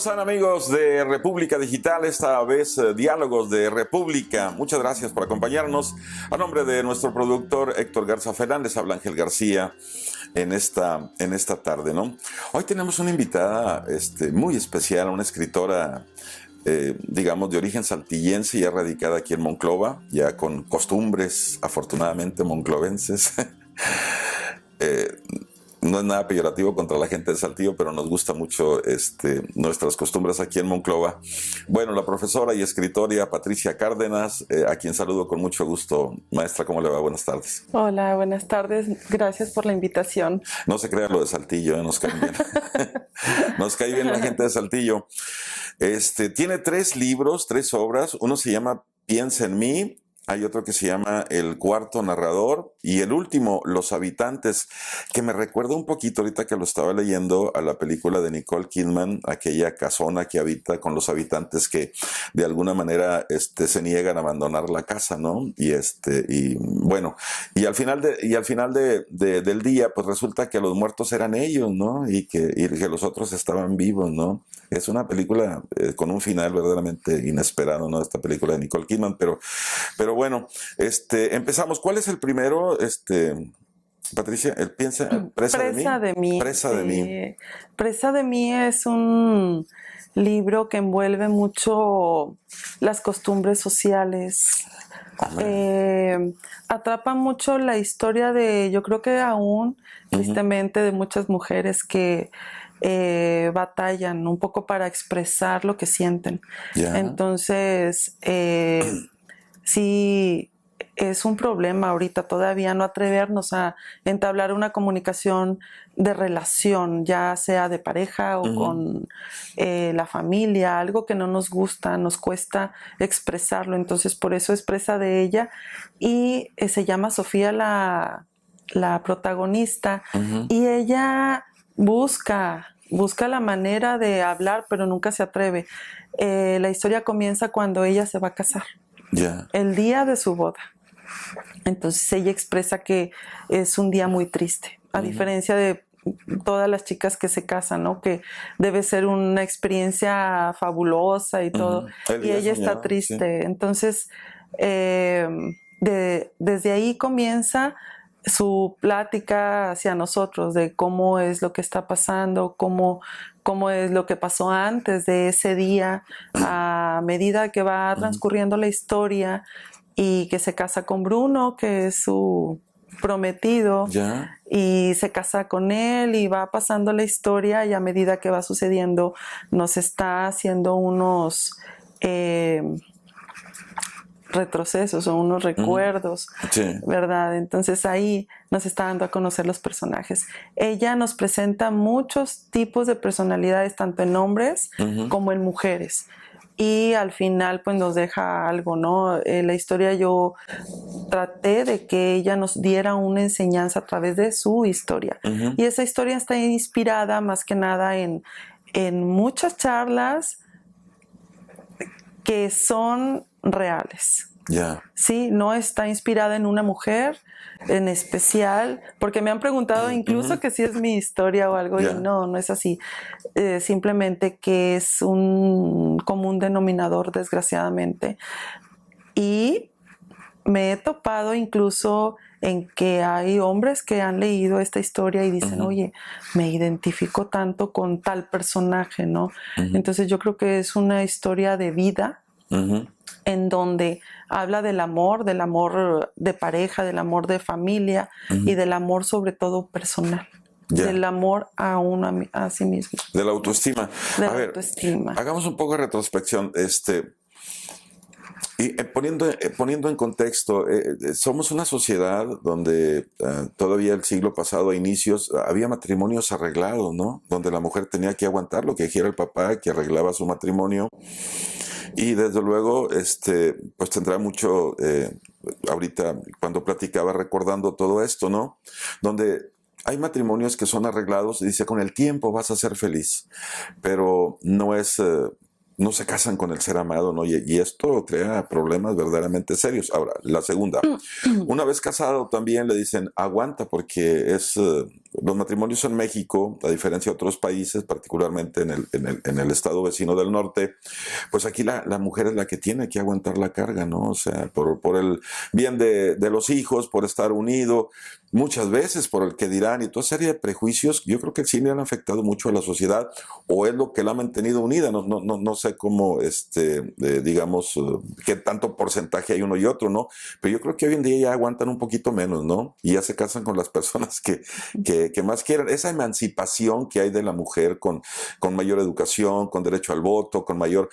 están, amigos de República Digital? Esta vez Diálogos de República. Muchas gracias por acompañarnos. A nombre de nuestro productor Héctor Garza Fernández, habla Ángel García en esta tarde, ¿no? Hoy tenemos una invitada muy especial, una escritora, digamos, de origen saltillense, ya radicada aquí en Monclova, ya con costumbres, afortunadamente, monclovenses. No es nada peyorativo contra la gente de Saltillo, pero nos gusta mucho nuestras costumbres aquí en Monclova. Bueno, la profesora y escritora Patricia Cárdenas, a quien saludo con mucho gusto. Maestra, ¿cómo le va? Buenas tardes. Hola, buenas tardes. Gracias por la invitación. No se crea lo de Saltillo, nos cae bien. Nos cae bien la gente de Saltillo. Tiene 3 libros, 3 obras. Uno se llama Piensa en mí. Hay otro que se llama El cuarto narrador y el último, Los habitantes, que me recuerda un poquito ahorita que lo estaba leyendo a la película de Nicole Kidman, aquella casona que habita con los habitantes que de alguna manera se niegan a abandonar la casa, ¿no? Y bueno, y al final del día, pues resulta que los muertos eran ellos, ¿no? Y que los otros estaban vivos, ¿no? Es una película con un final verdaderamente inesperado, ¿no? Esta película de Nicole Kidman, pero bueno, empezamos. ¿Cuál es el primero, Patricia? Presa de mí. Presa de mí. Presa de mí es un libro que envuelve mucho las costumbres sociales. Atrapa mucho la historia de, yo creo que aún, tristemente, de muchas mujeres que batallan un poco para expresar lo que sienten. Yeah. Entonces, sí, es un problema ahorita todavía no atrevernos a entablar una comunicación de relación, ya sea de pareja o con la familia, algo que no nos gusta, nos cuesta expresarlo. Entonces, por eso es presa de ella. Y se llama Sofía la protagonista, y ella busca la manera de hablar, pero nunca se atreve. La historia comienza cuando ella se va a casar. Yeah. El día de su boda. Entonces ella expresa que es un día muy triste, a diferencia de todas las chicas que se casan, ¿no? Que debe ser una experiencia fabulosa y todo. Y ella está triste. Sí. Entonces, desde ahí comienza su plática hacia nosotros de cómo es lo que está pasando, cómo es lo que pasó antes de ese día, a medida que va transcurriendo la historia, y que se casa con Bruno, que es su prometido, ¿Ya? Y se casa con él y va pasando la historia, y a medida que va sucediendo nos está haciendo unos retrocesos o unos recuerdos, sí, ¿verdad? Entonces ahí nos está dando a conocer los personajes. Ella nos presenta muchos tipos de personalidades, tanto en hombres como en mujeres. Y al final pues nos deja algo, ¿no? La historia, yo traté de que ella nos diera una enseñanza a través de su historia. Y esa historia está inspirada más que nada en muchas charlas que son reales. Yeah. Sí, no está inspirada en una mujer en especial, porque me han preguntado incluso que si es mi historia o algo, y no es así. Simplemente que es un común denominador, desgraciadamente. Y me he topado incluso en que hay hombres que han leído esta historia y dicen, oye, me identifico tanto con tal personaje, ¿no? Entonces yo creo que es una historia de vida, en donde habla del amor de pareja, del amor de familia y del amor sobre todo personal. Del amor a uno, a sí mismo. De la autoestima. De la autoestima. Hagamos un poco de retrospección. Y poniendo en contexto, somos una sociedad donde todavía el siglo pasado, a inicios, había matrimonios arreglados, ¿no? Donde la mujer tenía que aguantar lo que dijera el papá, que arreglaba su matrimonio. Y desde luego, pues tendrá mucho, ahorita cuando platicaba recordando todo esto, ¿no? Donde hay matrimonios que son arreglados y dice, con el tiempo vas a ser feliz, pero no es... no se casan con el ser amado, ¿no? Y esto crea problemas verdaderamente serios. Ahora, la segunda, una vez casado también le dicen, aguanta, porque es los matrimonios en México, a diferencia de otros países, particularmente en el estado vecino del norte, pues aquí la mujer es la que tiene que aguantar la carga, ¿no? O sea, por el bien de los hijos, por estar unido, muchas veces por el que dirán y toda serie de prejuicios, yo creo que sí le han afectado mucho a la sociedad, o es lo que la ha mantenido unida. No sé cómo, digamos, qué tanto porcentaje hay uno y otro, ¿no? Pero yo creo que hoy en día ya aguantan un poquito menos, ¿no? Y ya se casan con las personas que más quieran. Esa emancipación que hay de la mujer con mayor educación, con derecho al voto, con mayor,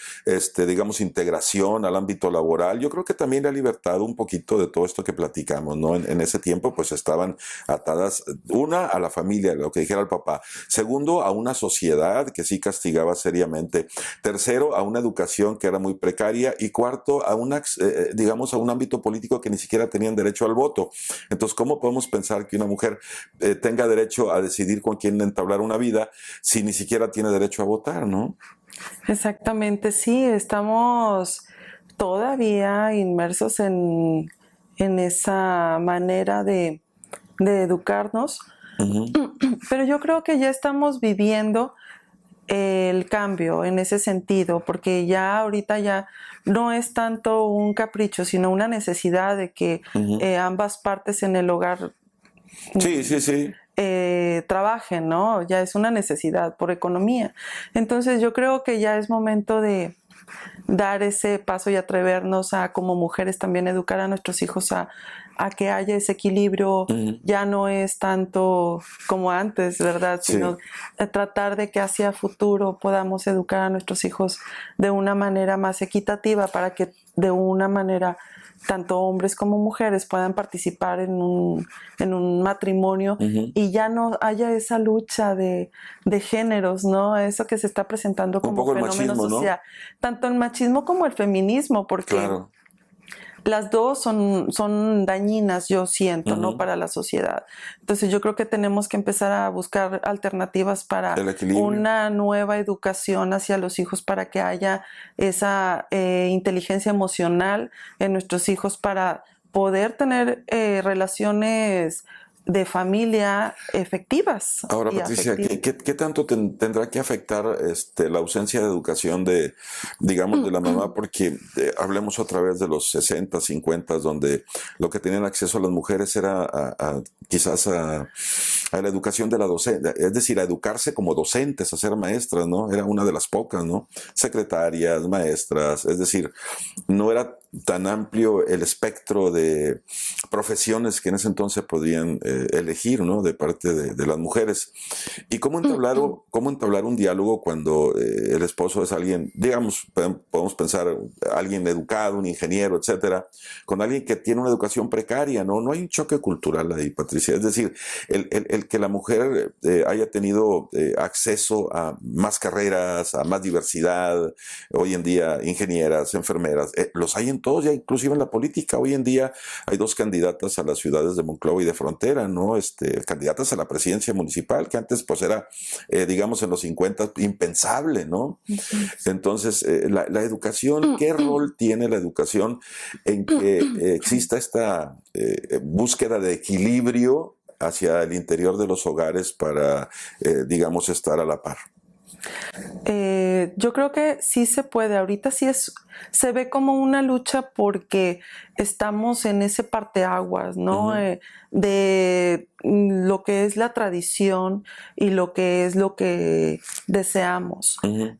digamos, integración al ámbito laboral, yo creo que también le ha libertado un poquito de todo esto que platicamos, ¿no? En ese tiempo, pues estaban atadas, una, a la familia, lo que dijera el papá; segundo, a una sociedad que sí castigaba seriamente; tercero, a una educación que era muy precaria; y cuarto, a digamos, a un ámbito político que ni siquiera tenían derecho al voto. Entonces, ¿cómo podemos pensar que una mujer tenga derecho a decidir con quién entablar una vida si ni siquiera tiene derecho a votar, ¿no? Exactamente, sí, estamos todavía inmersos en esa manera de educarnos, pero yo creo que ya estamos viviendo el cambio en ese sentido, porque ya ahorita ya no es tanto un capricho, sino una necesidad de que ambas partes en el hogar Sí. trabajen, ¿no? Ya es una necesidad por economía. Entonces yo creo que ya es momento de dar ese paso y atrevernos a, como mujeres, también educar a nuestros hijos a que haya ese equilibrio. Ya no es tanto como antes, ¿verdad? Sí. Sino tratar de que hacia futuro podamos educar a nuestros hijos de una manera más equitativa, para que de una manera tanto hombres como mujeres puedan participar en un matrimonio y ya no haya esa lucha de géneros, ¿no? Eso que se está presentando como un poco fenómeno machismo, social. ¿no? Tanto el machismo como el feminismo, porque claro. Las dos son dañinas, yo siento, ¿no? Para la sociedad. Entonces yo creo que tenemos que empezar a buscar alternativas para El equilibrio. una nueva educación hacia los hijos, para que haya esa inteligencia emocional en nuestros hijos, para poder tener relaciones de familia efectivas. Ahora, Patricia, ¿qué tanto tendrá que afectar la ausencia de educación digamos, de la mamá? Porque hablemos otra vez de los 60, 50, donde lo que tenían acceso a las mujeres era quizás a la educación de la docencia, es decir, a educarse como docentes, a ser maestras, ¿no? Era una de las pocas, ¿no? Secretarias, maestras, es decir, no era tan amplio el espectro de profesiones que en ese entonces podían elegir, ¿no? De parte de las mujeres. ¿Y cómo entablar un diálogo cuando el esposo es alguien, digamos, podemos pensar, alguien educado, un ingeniero, etcétera, con alguien que tiene una educación precaria, ¿no? No hay un choque cultural ahí, Patricia. Es decir, el que la mujer haya tenido acceso a más carreras, a más diversidad, hoy en día ingenieras, enfermeras, los hay en todos, ya inclusive en la política. Hoy en día hay 2 candidatas a las ciudades de Monclova y de Frontera, ¿no? Candidatas a la presidencia municipal, que antes pues era, digamos, en los 50 impensable, ¿no? Entonces, la educación, ¿qué rol tiene la educación en que exista esta búsqueda de equilibrio hacia el interior de los hogares para, digamos, estar a la par? Yo creo que sí se puede. Ahorita sí se ve como una lucha, porque estamos en ese parteaguas, ¿no? De lo que es la tradición y lo que deseamos.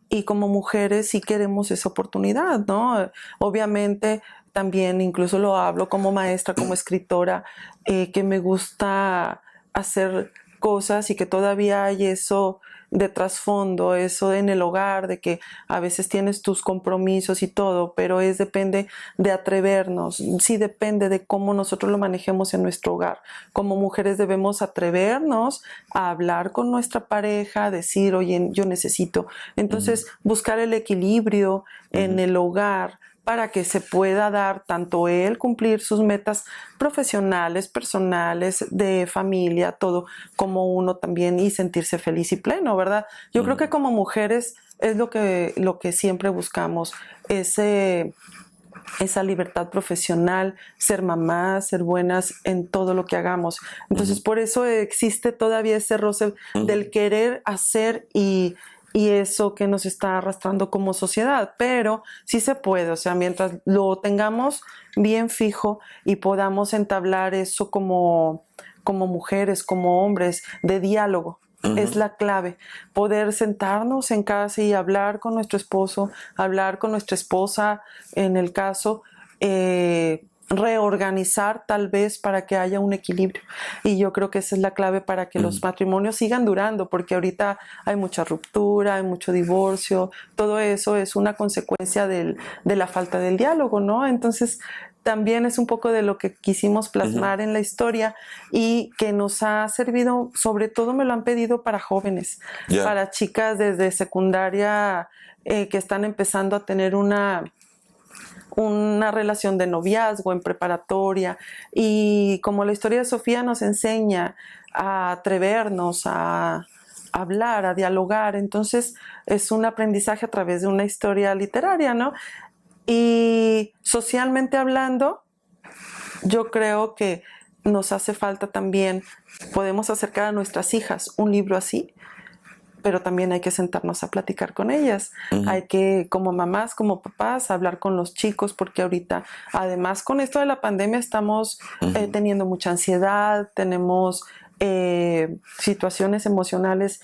Y como mujeres sí queremos esa oportunidad, ¿no? Obviamente también, incluso lo hablo como maestra, como escritora, que me gusta hacer cosas y que todavía hay eso de trasfondo, eso en el hogar, de que a veces tienes tus compromisos y todo, pero depende de atrevernos. Sí, depende de cómo nosotros lo manejemos en nuestro hogar. Como mujeres debemos atrevernos a hablar con nuestra pareja, decir, oye, yo necesito. Entonces, buscar el equilibrio en el hogar, para que se pueda dar tanto él cumplir sus metas profesionales, personales, de familia, todo, como uno también, y sentirse feliz y pleno, ¿verdad? Yo creo que como mujeres es lo que siempre buscamos, ese esa libertad profesional, ser mamás, ser buenas en todo lo que hagamos. Entonces, por eso existe todavía ese roce del querer hacer y eso que nos está arrastrando como sociedad, pero sí se puede, o sea, mientras lo tengamos bien fijo y podamos entablar eso como mujeres, como hombres, de diálogo. Es la clave, poder sentarnos en casa y hablar con nuestro esposo, hablar con nuestra esposa, en el caso, reorganizar tal vez para que haya un equilibrio. Y yo creo que esa es la clave para que los matrimonios sigan durando, porque ahorita hay mucha ruptura, hay mucho divorcio, todo eso es una consecuencia de la falta del diálogo, ¿no? Entonces, también es un poco de lo que quisimos plasmar en la historia y que nos ha servido, sobre todo me lo han pedido para jóvenes, para chicas desde secundaria que están empezando a tener una relación de noviazgo en preparatoria, y como la historia de Sofía nos enseña a atrevernos a hablar, a dialogar, entonces es un aprendizaje a través de una historia literaria, ¿no? Y socialmente hablando, yo creo que nos hace falta también, podemos acercar a nuestras hijas un libro así, pero también hay que sentarnos a platicar con ellas. Hay que, como mamás, como papás, hablar con los chicos, porque ahorita, además con esto de la pandemia, estamos teniendo mucha ansiedad, tenemos situaciones emocionales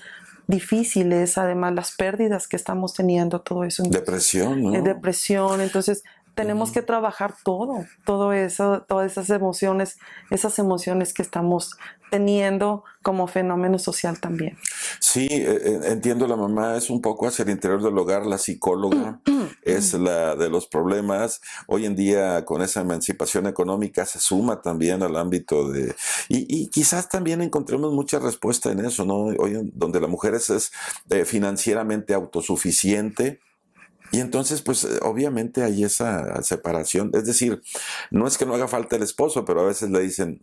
difíciles, además las pérdidas que estamos teniendo, todo eso. Entonces, depresión, ¿no? Depresión, entonces tenemos que trabajar todo eso, todas esas emociones que estamos teniendo como fenómeno social también. Sí, entiendo, la mamá es un poco hacia el interior del hogar, la psicóloga es la de los problemas. Hoy en día con esa emancipación económica se suma también al ámbito de... Y quizás también encontremos mucha respuesta en eso, ¿no? Hoy donde la mujer es financieramente autosuficiente. Y entonces, pues obviamente hay esa separación. Es decir, no es que no haga falta el esposo, pero a veces le dicen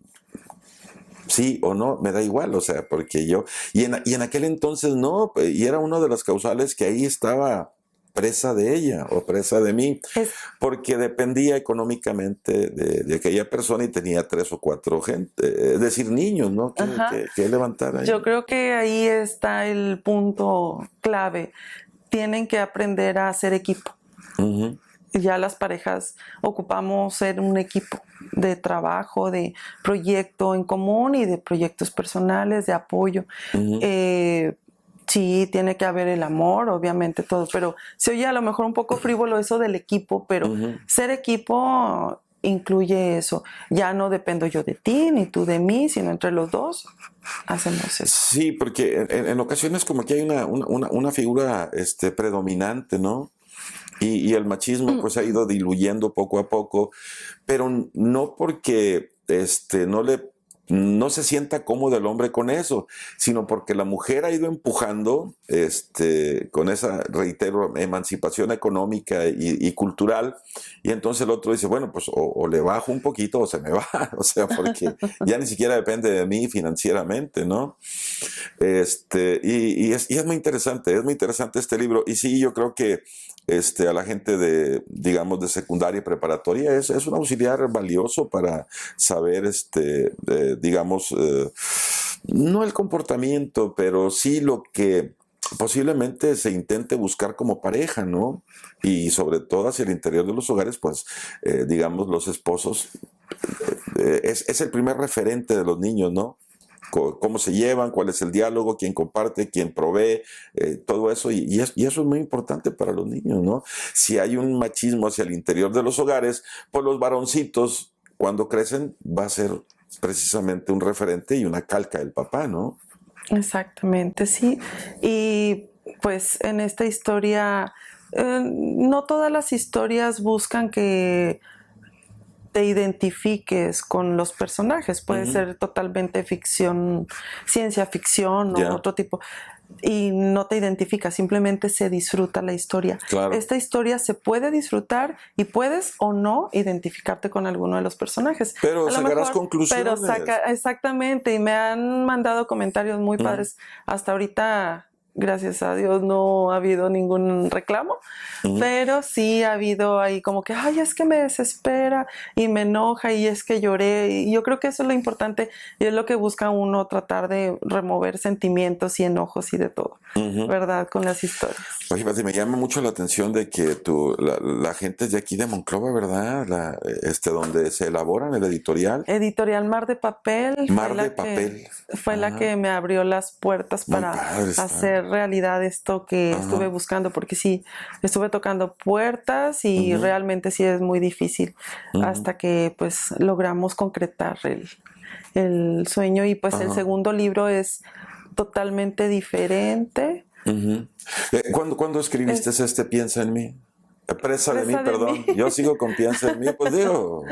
sí o no, me da igual, o sea, porque yo... Y en aquel entonces no, y era una de las causales que ahí estaba presa de ella o presa de mí, porque dependía económicamente de aquella persona y tenía 3 o 4 gente, es decir, niños, ¿no? Que levantar ahí. Yo creo que ahí está el punto clave. Tienen que aprender a hacer equipo. Ya las parejas ocupamos ser un equipo de trabajo, de proyecto en común y de proyectos personales, de apoyo. Sí, tiene que haber el amor, obviamente todo, pero se oye a lo mejor un poco frívolo eso del equipo, pero ser equipo incluye eso. Ya no dependo yo de ti ni tú de mí, sino entre los dos hacemos eso. Sí, porque en ocasiones como que hay una figura predominante, ¿no? Y el machismo pues ha ido diluyendo poco a poco, pero no porque no se sienta cómodo el hombre con eso, sino porque la mujer ha ido empujando con esa, reitero, emancipación económica y cultural, y entonces el otro dice, bueno, pues o le bajo un poquito o se me va, o sea, porque ya ni siquiera depende de mí financieramente, ¿no? Y es muy interesante este libro, y sí, yo creo que a la gente digamos, de secundaria y preparatoria es un auxiliar valioso para saber, digamos, no el comportamiento, pero sí lo que posiblemente se intente buscar como pareja, ¿no? Y sobre todo hacia el interior de los hogares, pues, digamos, los esposos es el primer referente de los niños, ¿no? Cómo se llevan, cuál es el diálogo, quién comparte, quién provee, todo eso, y eso es muy importante para los niños, ¿no? Si hay un machismo hacia el interior de los hogares, pues los varoncitos, cuando crecen, va a ser precisamente un referente y una calca del papá, ¿no? Exactamente, sí. Y pues en esta historia, no todas las historias buscan que te identifiques con los personajes. Puede ser totalmente ficción, ciencia ficción o otro tipo. Y no te identificas, simplemente se disfruta la historia. Claro. Esta historia se puede disfrutar y puedes o no identificarte con alguno de los personajes. Pero sacarás conclusiones. Exactamente, y me han mandado comentarios muy padres. Hasta ahorita gracias a Dios no ha habido ningún reclamo, pero sí ha habido ahí como que, ay, es que me desespera y me enoja y es que lloré. Y yo creo que eso es lo importante y es lo que busca uno, tratar de remover sentimientos y enojos y de todo, ¿verdad? Con las historias. Oye, Pati, me llama mucho la atención de que la gente es de aquí de Monclova, ¿verdad? Donde se elaboran el editorial. Editorial Mar de Papel. Mar de Papel. Fue la que me abrió las puertas para hacer realidad esto que estuve buscando, porque sí, estuve tocando puertas y realmente sí es muy difícil hasta que pues logramos concretar el sueño y pues el segundo libro es totalmente diferente. ¿Cuándo escribiste Piensa en mí? Presa de mí, perdón. Yo sigo con Piensa en mí, pues digo.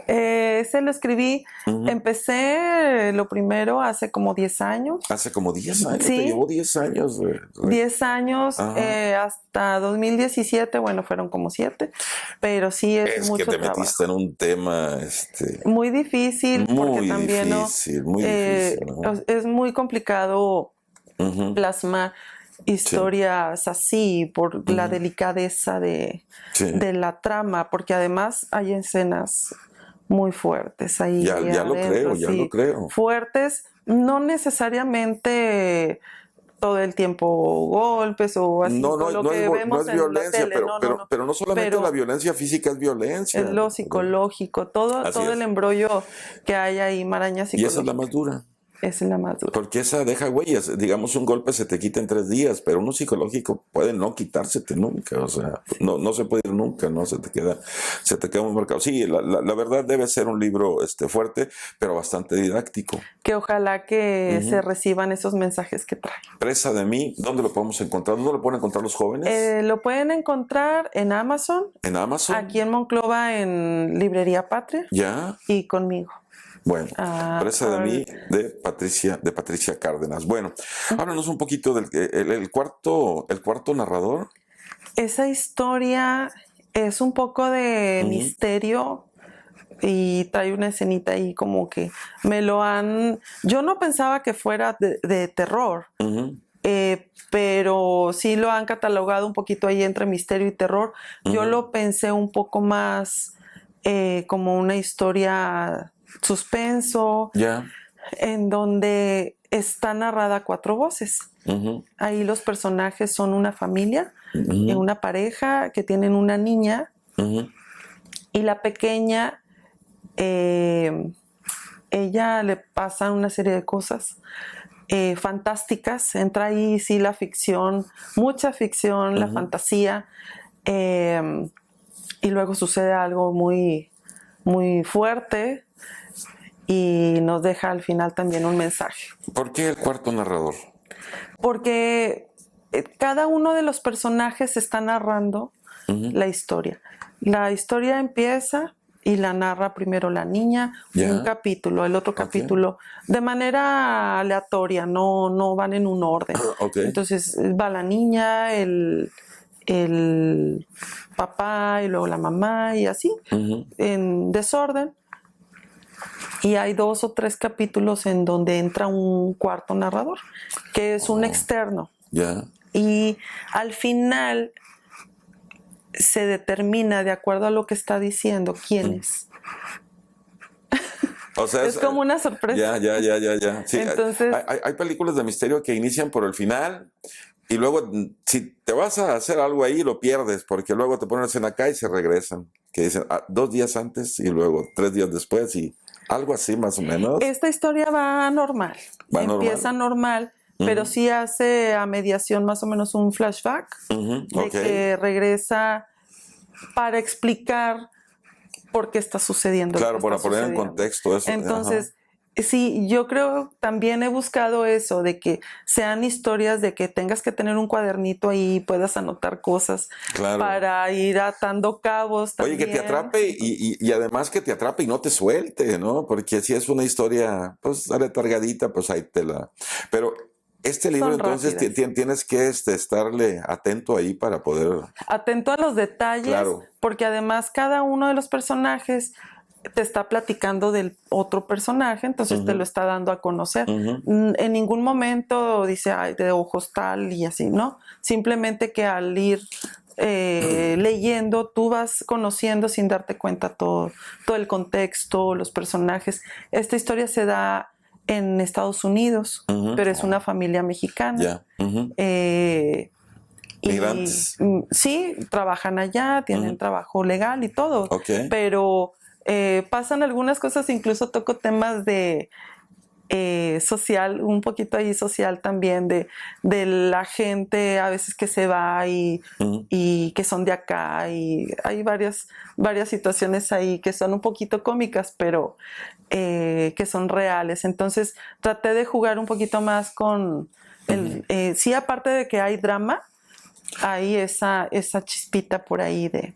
Ese lo escribí, empecé lo primero hace como 10 años. Hace como 10 años, sí, te llevó 10 años. 10 años, hasta 2017, bueno, fueron como 7, pero sí es mucho trabajo. Es que te metiste en un tema muy difícil, porque también muy difícil, ¿no? Es muy complicado plasmar historias así por la delicadeza de la trama, porque además hay escenas muy fuertes ahí. Ya lo creo. Fuertes, no necesariamente todo el tiempo golpes o así. No es violencia, pero no solamente la violencia física es violencia. Es lo psicológico, todo el embrollo que hay ahí, maraña psicológica. Y esa es la más dura. Esa es la más dura. Porque esa deja huellas. Digamos, un golpe se te quita en 3 días, pero uno psicológico puede no quitársete nunca. O sea, no se puede ir nunca, ¿no? Se te queda muy marcado. Sí, la verdad debe ser un libro fuerte, pero bastante didáctico. Que ojalá que se reciban esos mensajes que trae. Presa de mí, ¿dónde lo podemos encontrar? ¿Dónde lo pueden encontrar los jóvenes? Lo pueden encontrar en Amazon. ¿En Amazon? Aquí en Monclova, en Librería Patria. ¿Ya? Y conmigo. Bueno, Presa de mí, de Patricia Cárdenas. Bueno, háblanos un poquito del el cuarto narrador. Esa historia es un poco de misterio y trae una escenita ahí como que yo no pensaba que fuera de terror, pero sí lo han catalogado un poquito ahí entre misterio y terror. Yo lo pensé un poco más como una historia suspenso, en donde está narrada a 4 voces. Ahí los personajes son una familia, una pareja que tienen una niña, y la pequeña, ella le pasan una serie de cosas fantásticas. Entra ahí sí la ficción, mucha ficción, la fantasía, y luego sucede algo muy, muy fuerte y nos deja al final también un mensaje. ¿Por qué el cuarto narrador? Porque cada uno de los personajes está narrando la historia. La historia empieza y la narra primero la niña, un capítulo, el otro capítulo, de manera aleatoria, no van en un orden. Entonces va la niña, el papá y luego la mamá y así, en desorden. Y hay 2 o 3 capítulos en donde entra un cuarto narrador, que es un externo. Y al final se determina, de acuerdo a lo que está diciendo, quién es. O sea, es como una sorpresa. Ya. Sí, entonces, hay películas de misterio que inician por el final y luego, si te vas a hacer algo ahí, lo pierdes, porque luego te ponen en acá y se regresan. Que dicen 2 días antes y luego 3 días después y algo así más o menos. Esta historia va normal. Empieza normal, pero sí hace a mediación más o menos un flashback de que regresa para explicar por qué está sucediendo. Claro, para poner en contexto eso. Entonces, sí, yo creo también he buscado eso, de que sean historias de que tengas que tener un cuadernito ahí y puedas anotar cosas para ir atando cabos también. Oye, que te atrape y además que te atrape y no te suelte, ¿no? Porque si es una historia, pues, aletargadita, pues ahí te la... Pero este libro, entonces, tienes que estarle atento ahí para poder... Atento a los detalles, porque además cada uno de los personajes te está platicando del otro personaje, entonces te lo está dando a conocer. En ningún momento dice, ay, de ojos tal y así, ¿no? Simplemente que al ir leyendo, tú vas conociendo sin darte cuenta todo el contexto, los personajes. Esta historia se da en Estados Unidos, pero es una familia mexicana. Migrantes. Sí, trabajan allá, tienen trabajo legal y todo, pero pasan algunas cosas, incluso toco temas de social, un poquito ahí social también, de la gente a veces que se va y que son de acá, y hay varias situaciones ahí que son un poquito cómicas, pero que son reales. Entonces traté de jugar un poquito más con sí, aparte de que hay drama, hay esa chispita por ahí de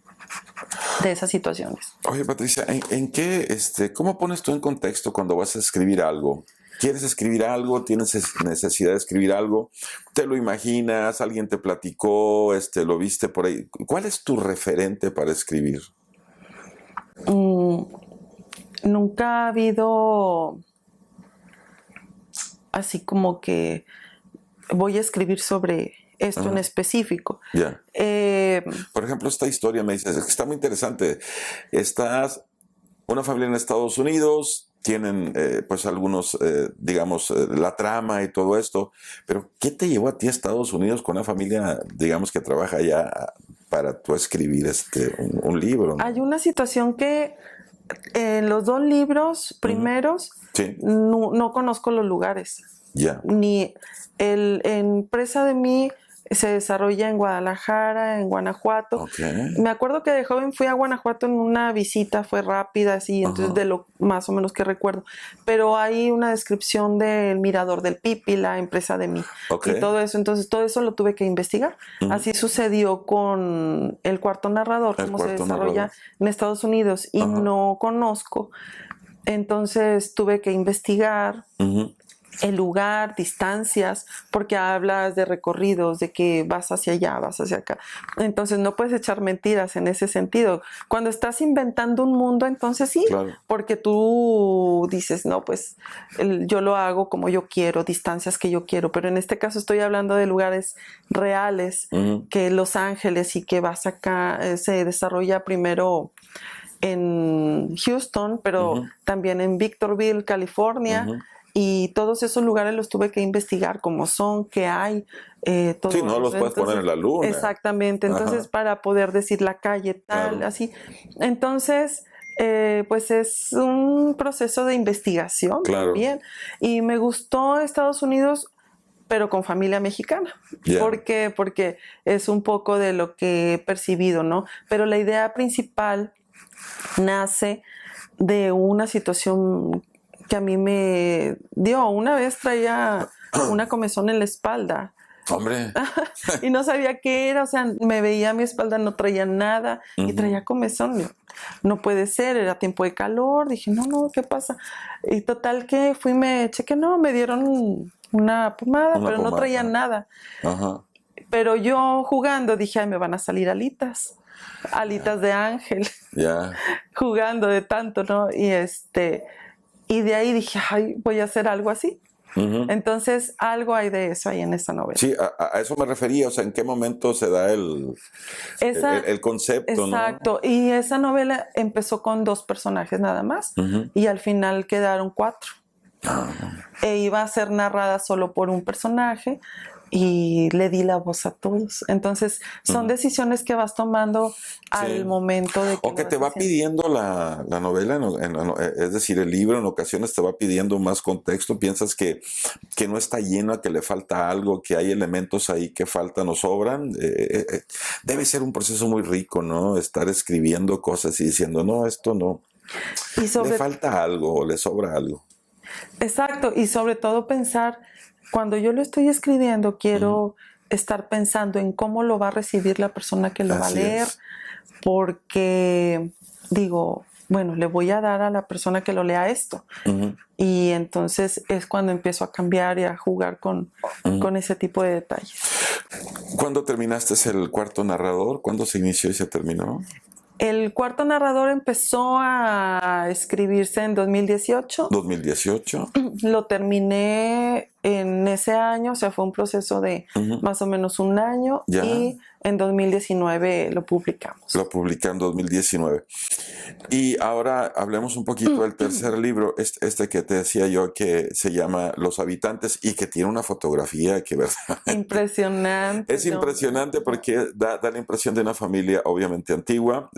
esas situaciones. Oye, Patricia, ¿en qué, cómo pones tú en contexto cuando vas a escribir algo? ¿Quieres escribir algo? ¿Tienes necesidad de escribir algo? ¿Te lo imaginas? ¿Alguien te platicó? ¿Lo viste por ahí? ¿Cuál es tu referente para escribir? Nunca ha habido así como que voy a escribir sobre esto en específico. Por ejemplo, esta historia me dices, es que está muy interesante. Estás una familia en Estados Unidos, tienen pues algunos, digamos, la trama y todo esto, pero ¿qué te llevó a ti a Estados Unidos con una familia, digamos, que trabaja allá para tú escribir un libro, ¿no? Hay una situación que en los 2 libros primeros no conozco los lugares. Ni Empresa de mí se desarrolla en Guadalajara, en Guanajuato. Me acuerdo que de joven fui a Guanajuato en una visita, fue rápida, así, entonces de lo más o menos que recuerdo. Pero hay una descripción del Mirador del Pipi, la Empresa de mí, y todo eso. Entonces todo eso lo tuve que investigar. Así sucedió con El Cuarto Narrador, cómo se desarrolla en Estados Unidos, y no conozco. Entonces tuve que investigar el lugar, distancias, porque hablas de recorridos, de que vas hacia allá, vas hacia acá. Entonces no puedes echar mentiras en ese sentido. Cuando estás inventando un mundo, entonces sí, porque tú dices, no, pues yo lo hago como yo quiero, distancias que yo quiero, pero en este caso estoy hablando de lugares reales, que Los Ángeles, y que vas acá, se desarrolla primero en Houston, pero también en Victorville, California. Y todos esos lugares los tuve que investigar, cómo son, qué hay. Todo sí, no los puedes poner en la luna. Exactamente. Entonces, para poder decir la calle tal, así. Entonces, pues es un proceso de investigación también. Y me gustó Estados Unidos, pero con familia mexicana. ¿Por qué? Porque es un poco de lo que he percibido, ¿no? Pero la idea principal nace de una situación que a mí me dio. Una vez traía una comezón en la espalda. ¡Hombre! Y no sabía qué era, o sea, me veía mi espalda, no traía nada, y traía comezón. No puede ser, era tiempo de calor. Dije, no, ¿qué pasa? Y total que fui, me chequé, no, me dieron una pomada, pero no traía nada. Pero yo jugando dije, ay, me van a salir alitas de ángel. Jugando de tanto, ¿no? Y de ahí dije, ay, voy a hacer algo así. Entonces, algo hay de eso ahí en esa novela. Sí, a eso me refería, o sea, ¿en qué momento se da el concepto? Exacto, ¿no? Y esa novela empezó con 2 personajes nada más, y al final quedaron 4. E iba a ser narrada solo por un personaje, y le di la voz a todos. Entonces, son decisiones que vas tomando al momento de que... O que te va pidiendo la novela, es decir, el libro en ocasiones te va pidiendo más contexto. Piensas que no está lleno, que le falta algo, que hay elementos ahí que faltan o sobran. Debe ser un proceso muy rico, ¿no? Estar escribiendo cosas y diciendo, no, esto no. Le falta algo o le sobra algo. Exacto, y sobre todo pensar... Cuando yo lo estoy escribiendo, quiero estar pensando en cómo lo va a recibir la persona que lo va a leer, porque digo, bueno, le voy a dar a la persona que lo lea esto. Y entonces es cuando empiezo a cambiar y a jugar con ese tipo de detalles. ¿Cuándo terminaste el Cuarto Narrador? ¿Cuándo se inició y se terminó? El cuarto narrador empezó a escribirse en 2018. 2018. Lo terminé en ese año, o sea, fue un proceso de más o menos un año. Ya. Y en 2019 lo publicamos. Lo publiqué en 2019. Y ahora hablemos un poquito del tercer libro, este que te decía yo, que se llama Los Habitantes y que tiene una fotografía que, ¿verdad? Impresionante. Es impresionante porque da la impresión de una familia obviamente antigua.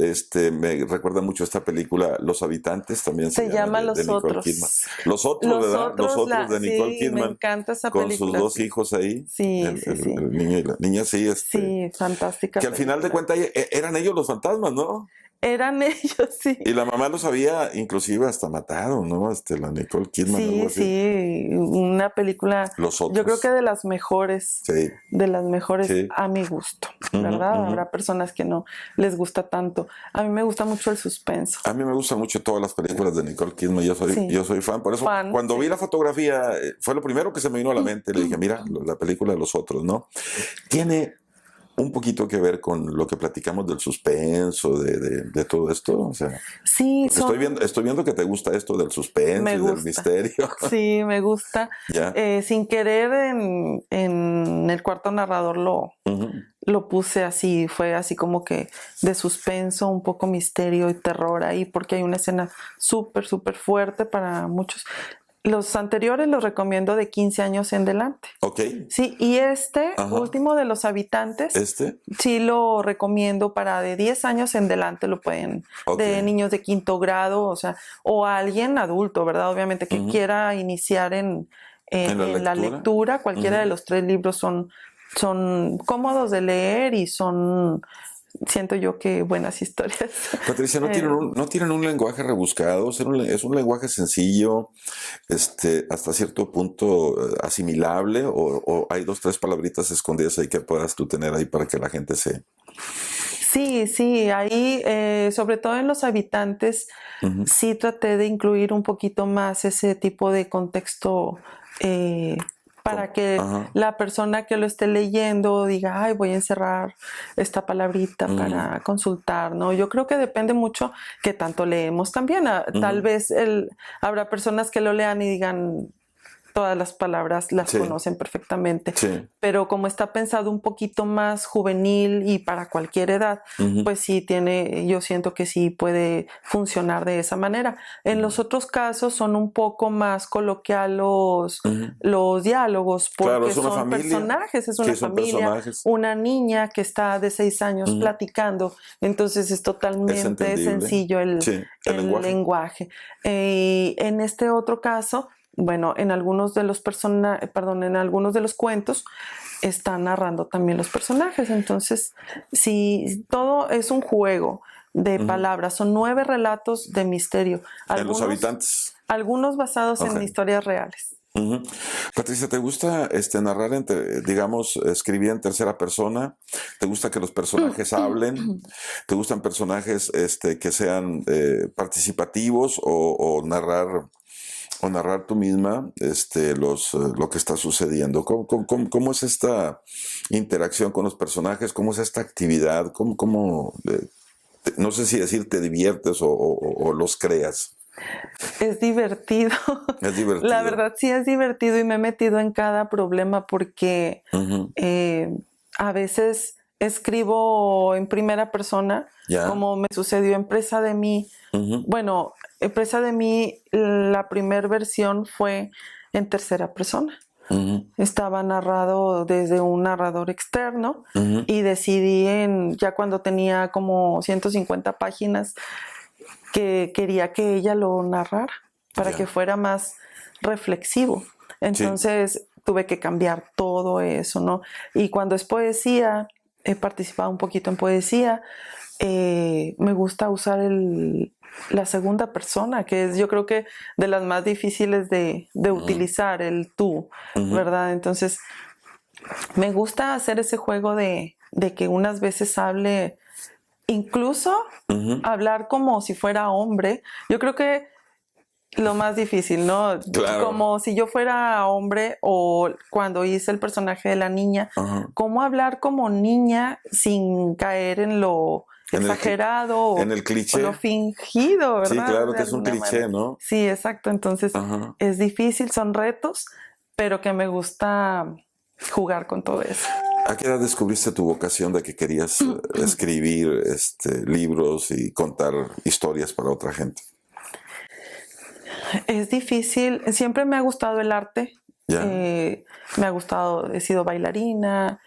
Me recuerda mucho esta película Los Habitantes, también se llama Los de Nicole Otros. Kidman. Los Otros, ¿verdad? Los Otros de Nicole Kidman. Me encanta esa con película. Con sus dos hijos ahí. Sí, el niño y la niña, sí. Sí, fantástica. Que al final de cuentas eran ellos los fantasmas, ¿no? Eran ellos, sí. Y la mamá los había inclusive hasta matado, ¿no? La Nicole Kidman. Algo así. Sí, una película, Los Otros. yo creo que de las mejores, a mi gusto, ¿verdad? Habrá personas que no les gusta tanto. A mí me gusta mucho el suspenso. A mí me gustan mucho todas las películas de Nicole Kidman, yo soy fan. Por eso, cuando vi la fotografía, fue lo primero que se me vino a la mente. Le dije, mira, la película de Los Otros, ¿no? Tiene un poquito que ver con lo que platicamos del suspenso, de todo esto. O sea, sí, estoy viendo que te gusta esto del suspenso y del misterio. Sí, me gusta. Sin querer en el cuarto narrador lo puse así, fue así como que de suspenso, un poco misterio y terror ahí, porque hay una escena súper, súper fuerte para muchos. Los anteriores los recomiendo de 15 años en adelante. Ok. Sí, y último de Los Habitantes, sí lo recomiendo para de 10 años en adelante, lo pueden, de niños de quinto grado, o sea, o alguien adulto, ¿verdad? Obviamente que quiera iniciar en la lectura. Cualquiera de los 3 libros son cómodos de leer y son... Siento yo que buenas historias. Patricia, no tienen un lenguaje rebuscado, es un lenguaje sencillo, hasta cierto punto asimilable, o hay 2, 3 palabritas escondidas ahí que puedas tú tener ahí para que la gente se... Sí, ahí, sobre todo en Los Habitantes, sí traté de incluir un poquito más ese tipo de contexto para que la persona que lo esté leyendo diga, ay, voy a encerrar esta palabrita para consultar, ¿no? Yo creo que depende mucho que tanto leemos también. Tal vez habrá personas que lo lean y digan, todas las palabras las conocen perfectamente, pero como está pensado un poquito más juvenil y para cualquier edad, pues sí yo siento que sí puede funcionar de esa manera. En los otros casos son un poco más coloquial los diálogos, porque son personajes, es una familia, una niña que está de 6 años platicando, entonces es totalmente sencillo el lenguaje. En este otro caso, bueno, en algunos de los cuentos están narrando también los personajes. Entonces, sí, todo es un juego de palabras. Son 9 relatos de misterio. En Los Habitantes. Algunos basados en historias reales. Patricia, ¿te gusta narrar, digamos, escribir en tercera persona? ¿Te gusta que los personajes hablen? ¿Te gustan personajes que sean participativos o narrar tú misma lo que está sucediendo? ¿Cómo es esta interacción con los personajes? ¿Cómo es esta actividad? No sé si decir te diviertes o los creas? Es divertido. Es divertido. La verdad sí es divertido y me he metido en cada problema porque a veces escribo en primera persona, como me sucedió en Presa de mí. Bueno, Presa de mí, la primera versión fue en tercera persona. Estaba narrado desde un narrador externo y decidí ya cuando tenía como 150 páginas que quería que ella lo narrara para que fuera más reflexivo. Entonces tuve que cambiar todo eso, ¿no? Y cuando es poesía, he participado un poquito en poesía, me gusta usar la segunda persona, que es yo creo que de las más difíciles de utilizar, el tú, ¿verdad? Entonces me gusta hacer ese juego de que unas veces hable, incluso hablar como si fuera hombre. Yo creo que lo más difícil, ¿no? Claro. Como si yo fuera hombre, o cuando hice el personaje de la niña, cómo hablar como niña sin caer en lo exagerado en el cliché. o lo fingido, ¿verdad? Sí, claro De que es un alguna cliché, manera. ¿no? Sí, exacto. Entonces es difícil, son retos, pero que me gusta jugar con todo eso. ¿A qué edad descubriste tu vocación de que querías escribir libros y contar historias para otra gente? Es difícil, siempre me ha gustado el arte, ¿Ya? me ha gustado, he sido bailarina,